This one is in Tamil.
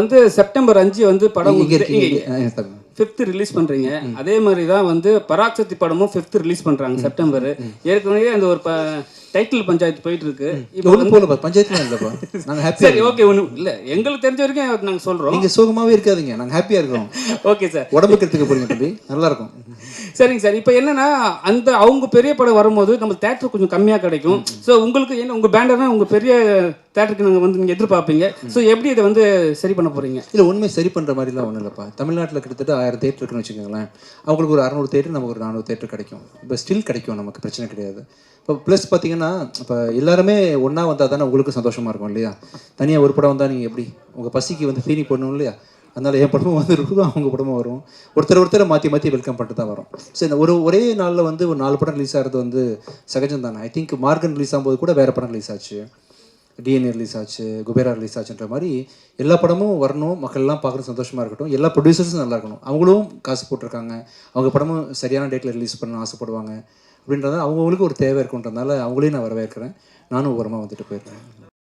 வந்து செப்டம்பர் 5 வந்து படம் இங்க இருக்கீங்க. 5th ரிலீஸ் பண்றீங்க. அதே மாதிரி தான் வந்து பராக்சக்தி படமும் 5th ரிலீஸ் பண்றாங்க செப்டம்பர். ஏற்கனவே அந்த ஒரு டைட்டில் பஞ்சாயத்து போயிட்டு இருக்கு. இப்போ ஒன்றும் போகலப்பா, பஞ்சாயத்துலாம் இல்லைப்பா, நாங்கள் ஹாப்பியாக. சரி, ஓகே, ஒன்றும் இல்லை, எங்களுக்கு தெரிஞ்ச வரைக்கும் நாங்கள் சொல்கிறோம். நீங்கள் சோகமாகவே இருக்காதீங்க, நாங்கள் ஹாப்பியாக இருக்கிறோம். ஓகே சார், உடம்புக்கு எடுத்துக்க போறீங்க தம்பி, நல்லா இருக்கும். சரிங்க சார். இப்போ என்னன்னா அந்த அவங்க பெரிய படம் வரும்போது நம்ம தேட்டர் கொஞ்சம் கம்மியாக கிடைக்கும். ஸோ உங்களுக்கு என்ன உங்கள் பேண்டர்னா உங்கள் பெரிய தேட்டருக்கு நாங்கள் வந்து நீங்கள் எதிர்பார்ப்பீங்க. ஸோ எப்படி இதை வந்து சரி பண்ண போகிறீங்க? இல்லை, உண்மை சரி பண்ணுற மாதிரிலாம் ஒன்றும் இல்லைப்பா. தமிழ்நாட்டில் கிட்டத்தட்ட 1000 தேட்டர் இருக்குன்னு வச்சுக்கோங்களேன். அவங்களுக்கு ஒரு 600 தேட்டர், நமக்கு ஒரு 400 தேட்டர் கிடைக்கும். இப்போ ஸ்டில் கிடைக்கும், நமக்கு பிரச்சனை கிடையாது. இப்போ ப்ளஸ் பார்த்தீங்கன்னா, இப்போ எல்லாருமே ஒன்றா வந்தால் தானே உங்களுக்கு சந்தோஷமாக இருக்கும் இல்லையா? தனியாக ஒரு படம் வந்தால் நீங்கள் எப்படி உங்கள் பசிக்கு வந்து தீனி போடணும் இல்லையா? அதனால் என் படமும் வந்து இருக்கும், அவங்க படமும் வரும். ஒருத்தரை மாற்றி வெல்கம் பண்ணிட்டு தான் வரும். ஸோ இந்த ஒரே நாளில் வந்து ஒரு 4 படம் ரிலீஸ் ஆகிறது வந்து சகஜம் தானே. ஐ திங்க் மார்கன் ரிலீஸ் ஆகும்போது கூட வேறு படம் ரிலீஸ் ஆச்சு, டிஎன்ஏ ரிலீஸ் ஆச்சு, குபேரா ரிலீஸ் ஆச்சுன்ற மாதிரி எல்லா படமும் வரணும், மக்கள்லாம் பார்க்குறது சந்தோஷமாக இருக்கட்டும், எல்லா ப்ரொடியூசர்ஸும் நல்லா இருக்கணும். அவங்களும் காசு போட்டிருக்காங்க, அவங்க படமும் சரியான டேட்டில் ரிலீஸ் பண்ண ஆசைப்படுவாங்க. அப்படின்றத அவங்களுக்கு ஒரு தேவை இருக்குன்றதுனால அவங்களையும் நான் வரவேற்கிறேன். நானும் ஓரமாக வந்துட்டு போயிருக்கேன்.